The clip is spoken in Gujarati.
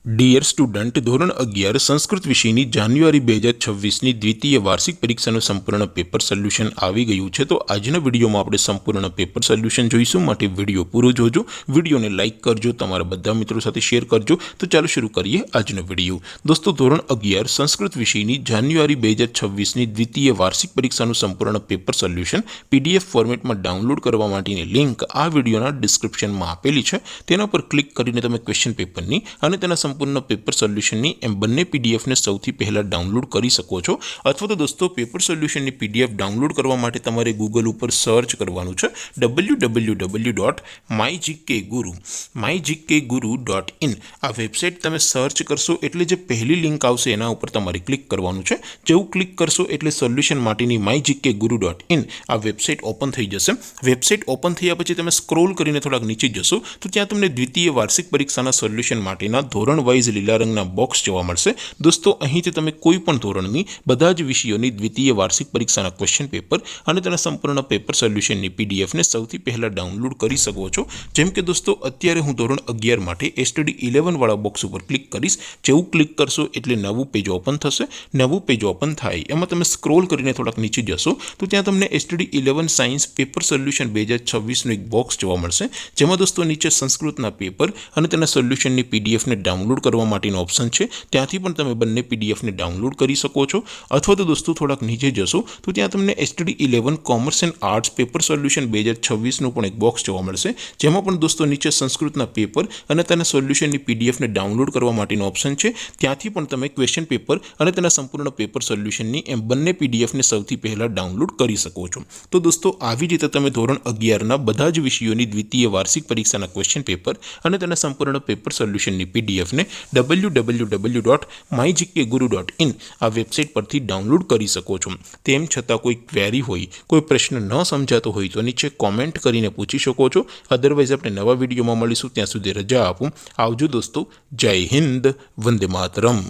ડિયર સ્ટુડન્ટ, ધોરણ 11 સંસ્કૃત વિષયની જાન્યુઆરી 2026ની દ્વિતીય વાર્ષિક પરીક્ષાનું સંપૂર્ણ પેપર સોલ્યુશન આવી ગયું છે। તો આજના વિડીયોમાં આપણે સંપૂર્ણ પેપર સોલ્યુશન જોઈશું, માટે વિડીયો પૂરો જોજો, વિડીયોને લાઇક કરજો, તમારા બધા મિત્રો સાથે શેર કરજો। તો ચાલો શરૂ કરીએ આજનો વિડીયો। દોસ્તો, ધોરણ 11 સંસ્કૃત વિષયની જાન્યુઆરી 2026ની દ્વિતીય વાર્ષિક પરીક્ષાનું સંપૂર્ણ પેપર સોલ્યુશન PDF ફોર્મેટમાં ડાઉનલોડ કરવા માટેની લિંક આ વિડીયોના ડિસ્ક્રિપ્શનમાં આપેલી છે। તેના પર ક્લિક કરીને તમે ક્વેશ્ચન પેપરની અને તેના સંપૂર્ણ પેપર સોલ્યુશનની એમ બંને પીડીએફને સૌથી પહેલા ડાઉનલોડ કરી શકો છો। અથવા તો દોસ્તો, પેપર સોલ્યુશનની પીડીએફ ડાઉનલોડ કરવા માટે તમારે ગૂગલ ઉપર સર્ચ કરવાનું છે www.mygkguru.in। આ વેબસાઇટ તમે સર્ચ કરશો એટલે જે પહેલી લિંક આવશે એના ઉપર તમારે ક્લિક કરવાનું છે। જેવું ક્લિક કરશો એટલે સોલ્યુશન માટેની mygkguru.in આ વેબસાઇટ ઓપન થઈ જશે। વેબસાઇટ ઓપન થયા પછી તમે સ્ક્રોલ કરીને થોડાક નીચે જશો તો ત્યાં તમને દ્વિતીય વાર્ષિક પરીક્ષાના સોલ્યુશન માટેના ધોરણ વાઇઝ લીલા રંગના બોક્સ જોવા મળશે। દોસ્તો, અહીંથી તમે કોઈ પણ ધોરણની બધા જ વિષયોની દ્વિતીય વાર્ષિક પરીક્ષાના ક્વેશ્ચન પેપર અને તેના સંપૂર્ણ પેપર સોલ્યુશનની પીડીએફને સૌથી પહેલા ડાઉનલોડ કરી શકો છો। જેમ કે દોસ્તો, અત્યારે હું ધોરણ 11 માટે STD 11 વાળા બોક્સ ઉપર ક્લિક કરીશ। જેવું ક્લિક કરશો એટલે નવું પેજ ઓપન થશે। નવું પેજ ઓપન થાય એમાં તમે સ્ક્રોલ કરીને થોડાક નીચે જશો તો ત્યાં તમને STD 11 સાયન્સ પેપર સોલ્યુશન 2026નું એક બોક્સ જોવા મળશે, જેમાં દોસ્તો નીચે સંસ્કૃતના પેપર અને તેના સોલ્યુશનની પીડીએફને ડાઉનલોડ કરવા માટેનો ઓપ્શન છે। ત્યાંથી પણ તમે બંને પીડીએફને ડાઉનલોડ કરી શકો છો। અથવા તો દોસ્તો, થોડાક નીચે જશો તો ત્યાં તમને STD 11 commerce and arts paper solution 2026નું પણ એક બોક્સ જોવા મળશે, જેમાં પણ દોસ્તો નીચે સંસ્કૃતના પેપર અને તેના સોલ્યુશનની પીડીએફને ડાઉનલોડ કરવા માટેનો ઓપ્શન છે। ત્યાંથી પણ તમે ક્વેશ્ચન પેપર અને તેના સંપૂર્ણ પેપર સોલ્યુશનની એમ બંને પીડીએફને સૌથી પહેલા ડાઉનલોડ કરી શકો છો। તો દોસ્તો, આવી રીતે તમે ધોરણ 11ના બધા જ વિષયોની દ્વિતીય વાર્ષિક પરીક્ષાના ક્વેશ્ચન પેપર અને તેના સંપૂર્ણ પેપર સોલ્યુશનની પીડીએફને www.mygkguru.in આ વેબસાઇટ પરથી ડાઉનલોડ કરી શકો છો। તેમ છતાં કોઈ ક્વેરી હોય, કોઈ પ્રશ્ન ન સમજાતો હોય તો નીચે કોમેન્ટ કરીને પૂછી શકો છો। અદરવાઇઝ આપણે નવા વિડીયોમાં મળીશું, ત્યાં સુધી રજા આપું। આવજો દોસ્તો, જય હિન્દ, વંદે માતરમ।